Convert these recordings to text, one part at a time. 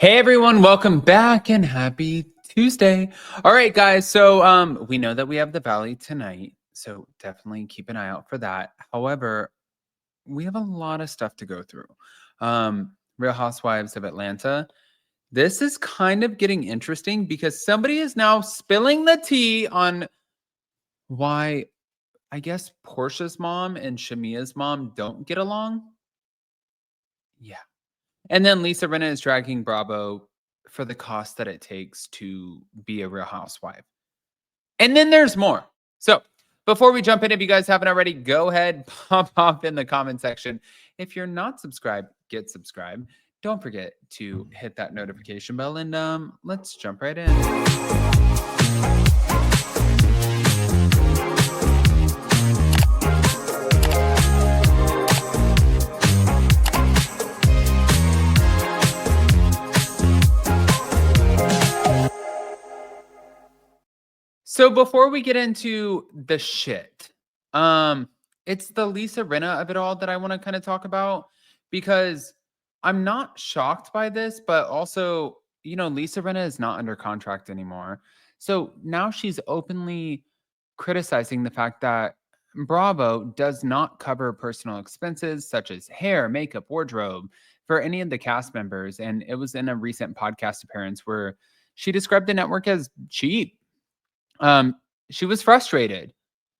Hey everyone, welcome back and happy Tuesday. All right, guys. So we know that we have the Valley tonight, so definitely keep an eye out for that. However, we have a lot of stuff to go through. Real Housewives of Atlanta. This is kind of getting interesting because somebody is now spilling the tea on why I guess Portia's mom and Shamea's mom don't get along. Yeah. And then Lisa Rinna is dragging Bravo for the cost that it takes to be a real housewife. And then there's more. So before we jump in, if you guys haven't already, go ahead, pop off in the comment section. If you're not subscribed, get subscribed. Don't forget to hit that notification bell and let's jump right in. So before we get into the shit, um, it's the Lisa Rinna of it all that I want to kind of talk about because I'm not shocked by this, but also, Lisa Rinna is not under contract anymore. So now she's openly criticizing the fact that Bravo does not cover personal expenses such as hair, makeup, wardrobe for any of the cast members. And it was in a recent podcast appearance where she described the network as cheap. um, she was frustrated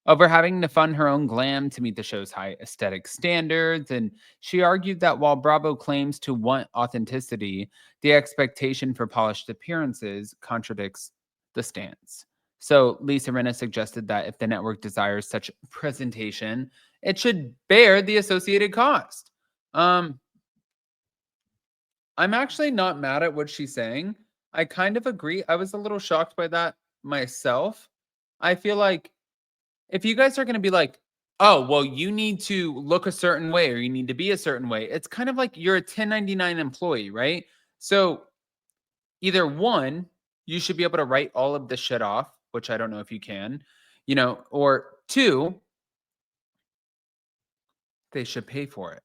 over having to fund her own glam to meet the show's high aesthetic standards. And she argued that while Bravo claims to want authenticity, the expectation for polished appearances contradicts the stance. So Lisa Rinna suggested that if the network desires such presentation, it should bear the associated cost. Um, I'm actually not mad at what she's saying. I kind of agree. I was a little shocked by that myself. I feel like if you guys are going to be like, oh, well, you need to look a certain way or you need to be a certain way, it's kind of like you're a 1099 employee, right? So either one, you should be able to write all of the shit off, which I don't know if you can, or two, they should pay for it.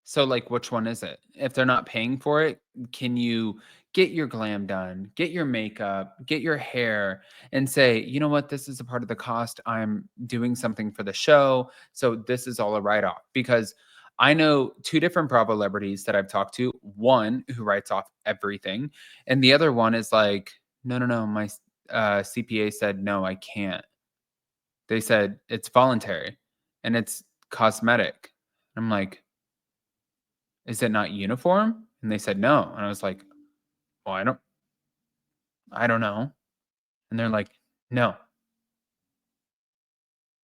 So, like, which one is it? If they're not paying for it, can you get your glam done, get your makeup, get your hair, and say, you know what, this is a part of the cost. I'm doing something for the show. So, this is all a write off. Because I know two different Bravo celebrities that I've talked to. One who writes off everything, and the other one is like, no, no, no, my CPA said, no, I can't. They said it's voluntary and it's cosmetic. I'm like, is it not uniform? And they said, no. And I was like, well, I don't know. And they're like, no.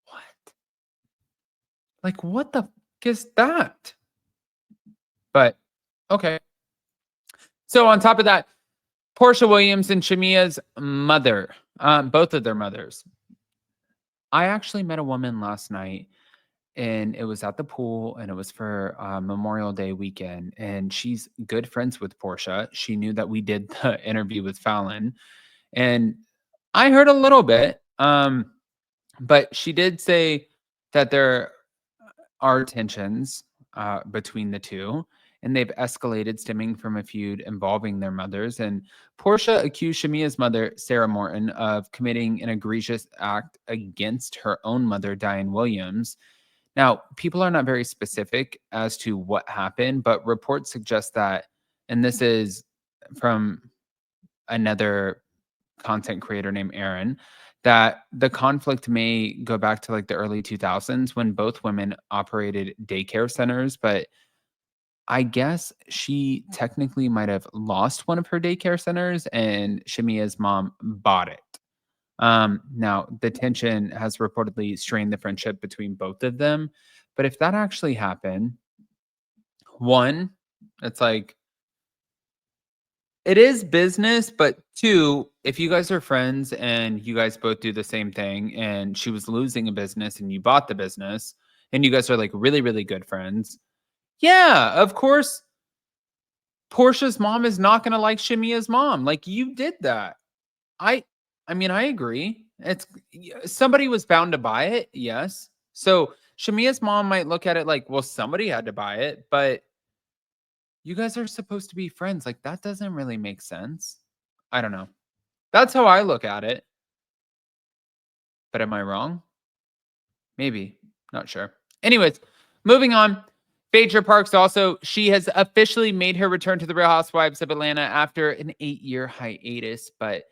What? Like, what the is that? But okay. So on top of that, Porsha Williams and Shamea's mother, both of their mothers. I actually met a woman last night and it was at the pool and it was for Memorial Day weekend. And she's good friends with Porsha. She knew that we did the interview with Fallon. And I heard a little bit, but she did say that there are tensions between the two, and they've escalated stemming from a feud involving their mothers. And Portia accused Shamea's mother, Sarah Morton, of committing an egregious act against her own mother, Diane Williams. Now, people are not very specific as to what happened, but reports suggest that, and this is from another content creator named Aaron, that the conflict may go back to like the early 2000s when both women operated daycare centers, but I guess she technically might have lost one of her daycare centers and Shamea's mom bought it. Now the tension has reportedly strained the friendship between both of them. But if that actually happened, one, it's like it is business, but two, if you guys are friends and you guys both do the same thing and she was losing a business and you bought the business and you guys are like really, really good friends, yeah, of course, Portia's mom is not gonna like Shamea's mom. Like you did that. I I mean, I agree. Somebody was bound to buy it, yes. So Shamea's mom might look at it like, well, somebody had to buy it, but You guys are supposed to be friends. Like, that doesn't really make sense. I don't know. That's how I look at it. But am I wrong? Maybe. Not sure. Anyways, moving on. Phaedra Parks also, she has officially made her return to the Real Housewives of Atlanta after an 8-year hiatus, but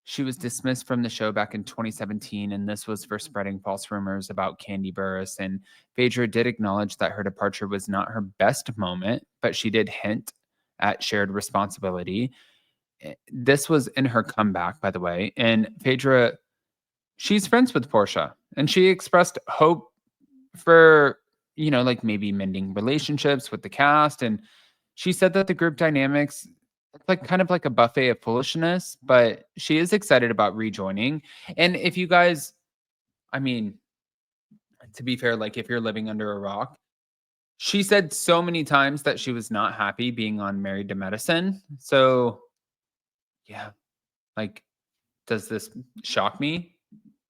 she was dismissed from the show back in 2017, and this was for spreading false rumors about Kandi Burruss. And Phaedra did acknowledge that her departure was not her best moment, but she did hint at shared responsibility. This was in her comeback, by the way. And Phaedra, she's friends with Porsha, and she expressed hope for, like maybe mending relationships with the cast. And she said that the group dynamics, it's like kind of like a buffet of foolishness, but she is excited about rejoining. And if you guys, I mean, to be fair, like if you're living under a rock, she said so many times that she was not happy being on Married to Medicine. So yeah, like, does this shock me?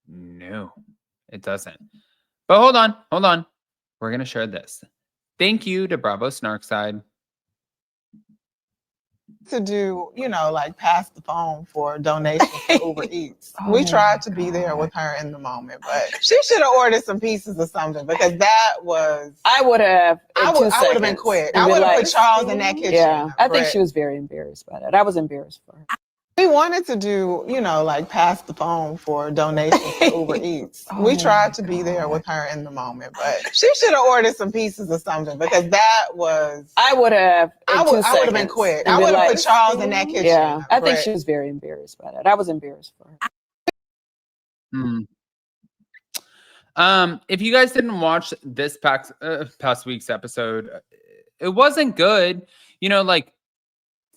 No, it doesn't. But hold on. We're going to share this. Thank you to Bravo Snarkside. To do, like pass the phone for donations to Uber Eats. We tried to be there with her in the moment, but she should have ordered some pieces or something, because that was. I would have been quick. I would have put Charles in that kitchen. Yeah, I think she was very embarrassed by that. I was embarrassed for her. We wanted to do, like pass the phone for donations to Uber Eats. We tried to be there with her in the moment, but she should have ordered some pieces or something, because that was. I would have been quick. I would have put Charles in that kitchen. Yeah, I think she was very embarrassed by that. I was embarrassed for her. If you guys didn't watch this past week's episode, it wasn't good.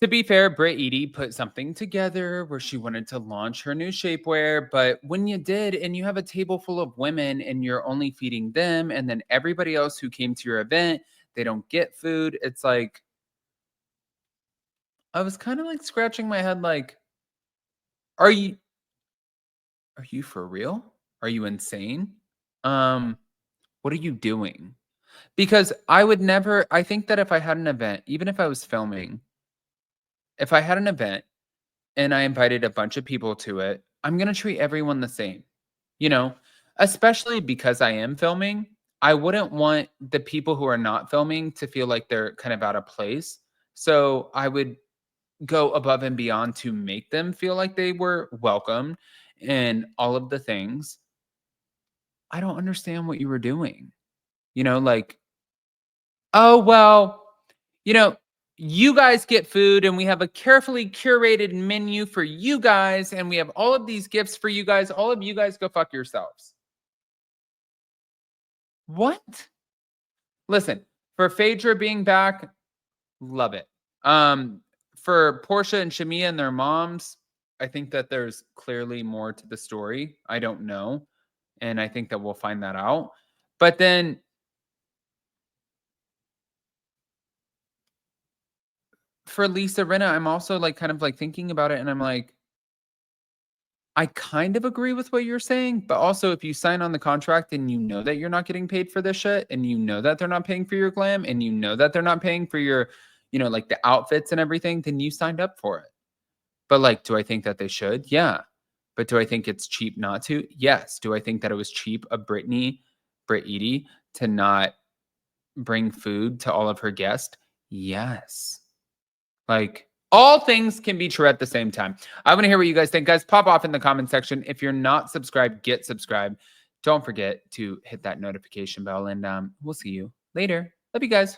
To be fair, Britt Edie put something together where she wanted to launch her new shapewear, but when you did, and you have a table full of women and you're only feeding them, and then everybody else who came to your event, they don't get food. It's like, I was kind of like scratching my head like, are you for real? Are you insane? What are you doing? Because I think that if I had an event, even if I was filming, if I had an event and I invited a bunch of people to it, I'm going to treat everyone the same, especially because I am filming. I wouldn't want the people who are not filming to feel like they're kind of out of place. So I would go above and beyond to make them feel like they were welcomed and all of the things. I don't understand what you were doing. Like, oh, well, you guys get food and we have a carefully curated menu for you guys and we have all of these gifts for you guys. All of you guys go fuck yourselves. What? Listen, for Phaedra being back, love it. For Porsha and Shamea and their moms, I think that there's clearly more to the story. I don't know. And I think that we'll find that out. But then for Lisa Rinna, I'm also like kind of like thinking about it, and I'm like, I kind of agree with what you're saying, but also if you sign on the contract and you know that you're not getting paid for this shit, and you know that they're not paying for your glam, and you know that they're not paying for your, like the outfits and everything, then you signed up for it. But like, do I think that they should? Yeah. But do I think it's cheap not to? Yes. Do I think that it was cheap of Britt Edie to not bring food to all of her guests? Yes. Like, all things can be true at the same time. I want to hear what you guys think. Guys, pop off in the comment section. If you're not subscribed, get subscribed. Don't forget to hit that notification bell, and we'll see you later. Love you guys.